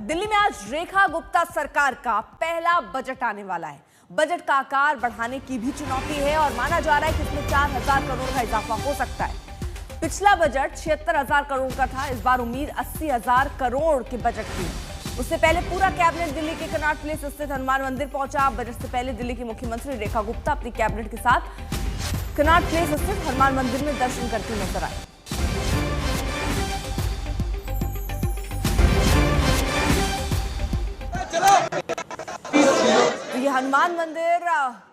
दिल्ली में आज रेखा गुप्ता सरकार का पहला बजट आने वाला है। बजट का आकार बढ़ाने की भी चुनौती है और माना जा रहा है कि इसमें 4,000 करोड़ का इजाफा हो सकता है। पिछला बजट 76,000 करोड़ का था। इस बार उम्मीद 80,000 करोड़ के बजट की। उससे पहले पूरा कैबिनेट दिल्ली के कनॉट प्लेस स्थित हनुमान मंदिर पहुंचा। बजट से पहले दिल्ली की मुख्यमंत्री रेखा गुप्ता अपनी कैबिनेट के साथ कनॉट प्लेस स्थित हनुमान मंदिर में दर्शन करती नजर आई। ये हनुमान मंदिर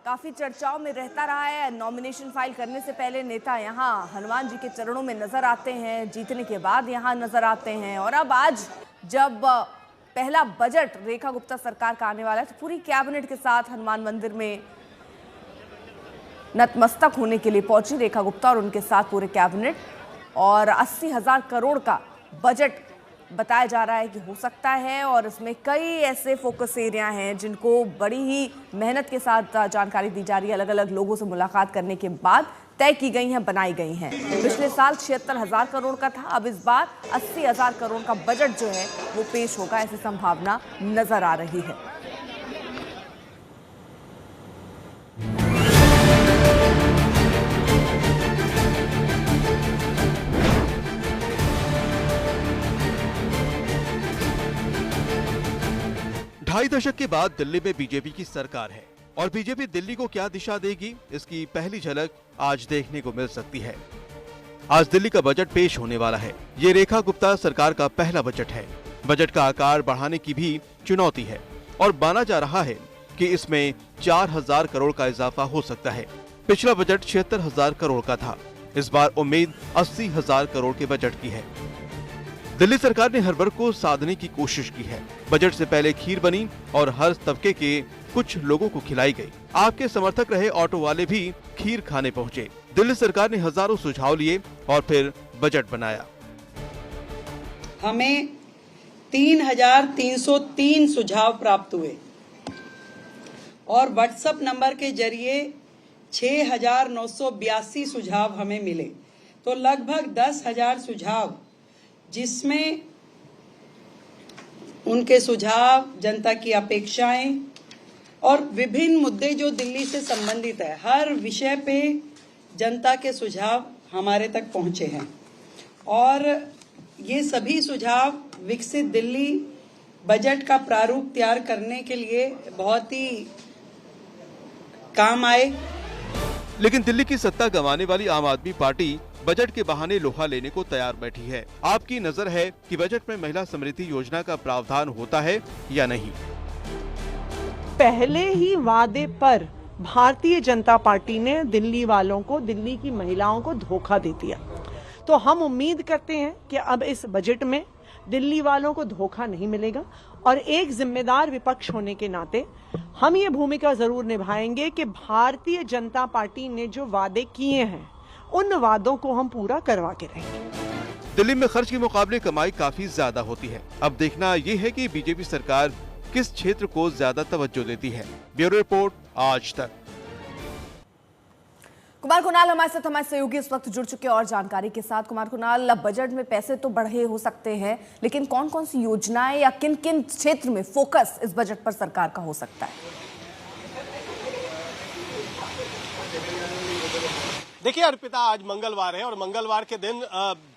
काफी चर्चाओं में रहता रहा है। नॉमिनेशन फाइल करने से पहले नेता यहाँ हनुमान जी के चरणों में नजर आते हैं, जीतने के बाद यहाँ नजर आते हैं। और अब आज जब पहला बजट रेखा गुप्ता सरकार का आने वाला है तो पूरी कैबिनेट के साथ हनुमान मंदिर में नतमस्तक होने के लिए पहुंची रेखा गुप्ता और उनके साथ पूरे कैबिनेट। और 80,000 करोड़ का बजट बताया जा रहा है कि हो सकता है और इसमें कई ऐसे फोकस एरिया हैं जिनको बड़ी ही मेहनत के साथ जानकारी दी जा रही है। अलग अलग लोगों से मुलाकात करने के बाद तय की गई हैं, बनाई गई हैं। पिछले साल 76,000 करोड़ का था, अब इस बार 80,000 करोड़ का बजट जो है वो पेश होगा, ऐसी संभावना नजर आ रही है। ढाई दशक के बाद दिल्ली में बीजेपी की सरकार है और बीजेपी दिल्ली को क्या दिशा देगी, इसकी पहली झलक आज देखने को मिल सकती है। आज दिल्ली का बजट पेश होने वाला है। ये रेखा गुप्ता सरकार का पहला बजट है। बजट का आकार बढ़ाने की भी चुनौती है और माना जा रहा है कि इसमें 4,000 करोड़ का इजाफा हो सकता है। पिछला बजट 76,000 करोड़ का था। इस बार उम्मीद 80,000 करोड़ के बजट की है। दिल्ली सरकार ने हर वर्ग को साधने की कोशिश की है। बजट से पहले खीर बनी और हर तबके के कुछ लोगों को खिलाई गई। आपके समर्थक रहे ऑटो वाले भी खीर खाने पहुंचे। दिल्ली सरकार ने हजारों सुझाव लिए और फिर बजट बनाया। हमें 3,303 सुझाव प्राप्त हुए और व्हाट्सएप नंबर के जरिए 6,982 सुझाव हमें मिले, तो लगभग 10,000 सुझाव, जिसमें उनके सुझाव, जनता की अपेक्षाएं और विभिन्न मुद्दे जो दिल्ली से संबंधित है, हर विषय पे जनता के सुझाव हमारे तक पहुंचे हैं। और ये सभी सुझाव विकसित दिल्ली बजट का प्रारूप तैयार करने के लिए बहुत ही काम आए। लेकिन दिल्ली की सत्ता गंवाने वाली आम आदमी पार्टी बजट के बहाने लोहा लेने को तैयार बैठी है। आपकी नजर है कि बजट में महिला समृद्धि योजना का प्रावधान होता है या नहीं? पहले ही वादे पर भारतीय जनता पार्टी ने दिल्ली वालों को, दिल्ली की महिलाओं को धोखा दे दिया। तो हम उम्मीद करते हैं कि अब इस बजट में दिल्ली वालों को धोखा नहीं मिलेगा और एक जिम्मेदार विपक्ष होने के नाते हम ये भूमिका जरूर निभाएंगे कि भारतीय जनता पार्टी ने जो वादे किए हैं उन वादों को हम पूरा करवा के रहेंगे। दिल्ली में खर्च के मुकाबले कमाई काफी ज्यादा होती है। अब देखना ये है कि बीजेपी सरकार किस क्षेत्र को ज्यादा तवज्जो देती है। ब्यूरो रिपोर्ट, आज तक। कुमार कुणाल हमारे साथ, हमारे सहयोगी इस वक्त जुड़ चुके हैं और जानकारी के साथ। कुमार कुणाल, बजट में पैसे तो बढ़े हो सकते हैं, लेकिन कौन कौन सी योजनाएं या किन किन क्षेत्र में फोकस इस बजट पर सरकार का हो सकता है? देखिए अर्पिता, आज मंगलवार है और मंगलवार के दिन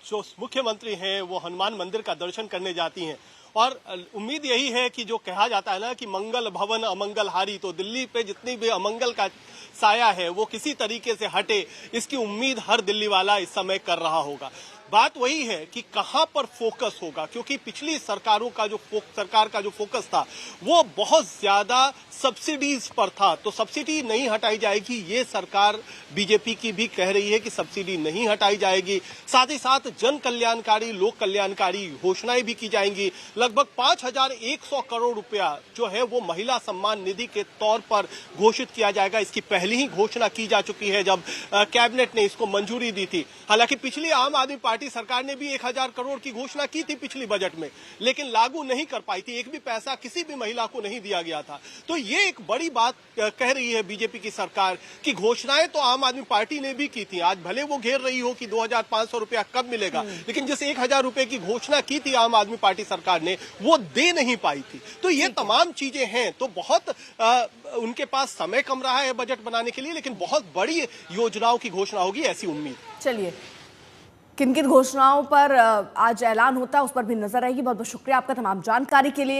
जो मुख्यमंत्री हैं वो हनुमान मंदिर का दर्शन करने जाती हैं और उम्मीद यही है कि जो कहा जाता है ना कि मंगल भवन अमंगल हारी, तो दिल्ली पे जितनी भी अमंगल का साया है वो किसी तरीके से हटे, इसकी उम्मीद हर दिल्ली वाला इस समय कर रहा होगा। बात वही है कि कहां पर फोकस होगा, क्योंकि पिछली सरकार का जो फोकस था वो बहुत ज्यादा सब्सिडीज पर था। तो सब्सिडी नहीं हटाई जाएगी, ये सरकार बीजेपी की भी कह रही है कि सब्सिडी नहीं हटाई जाएगी। साथ ही साथ जन कल्याणकारी, लोक कल्याणकारी घोषणाएं भी की जाएंगी। लगभग 5,100 करोड़ रुपया जो है वो महिला सम्मान निधि के तौर पर घोषित किया जाएगा। इसकी पहली ही घोषणा की जा चुकी है जब कैबिनेट ने इसको मंजूरी दी थी। हालांकि पिछली आम आदमी पार्टी सरकार ने भी 1000 करोड़ की घोषणा की थी पिछली बजट में, लेकिन लागू नहीं कर पाई थी। एक भी पैसा किसी भी महिला को नहीं दिया गया था। तो ये एक बड़ी बात कह रही है बीजेपी की सरकार कि घोषणाएं तो आम आदमी पार्टी ने भी की थी। आज भले वो घेर रही हो कि 2500 रुपया कब मिलेगा, लेकिन जिस 1000 रुपए की घोषणा की थी आम आदमी पार्टी सरकार ने, वो दे नहीं पाई थी। तो ये तमाम चीजें हैं। तो बहुत उनके पास समय कम रहा है बजट बनाने के लिए, लेकिन बहुत बड़ी योजनाओं की घोषणा होगी, ऐसी उम्मीद। चलिए, किन किन घोषणाओं पर आज ऐलान होता है उस पर भी नजर आएगी। बहुत बहुत शुक्रिया आपका तमाम जानकारी के लिए।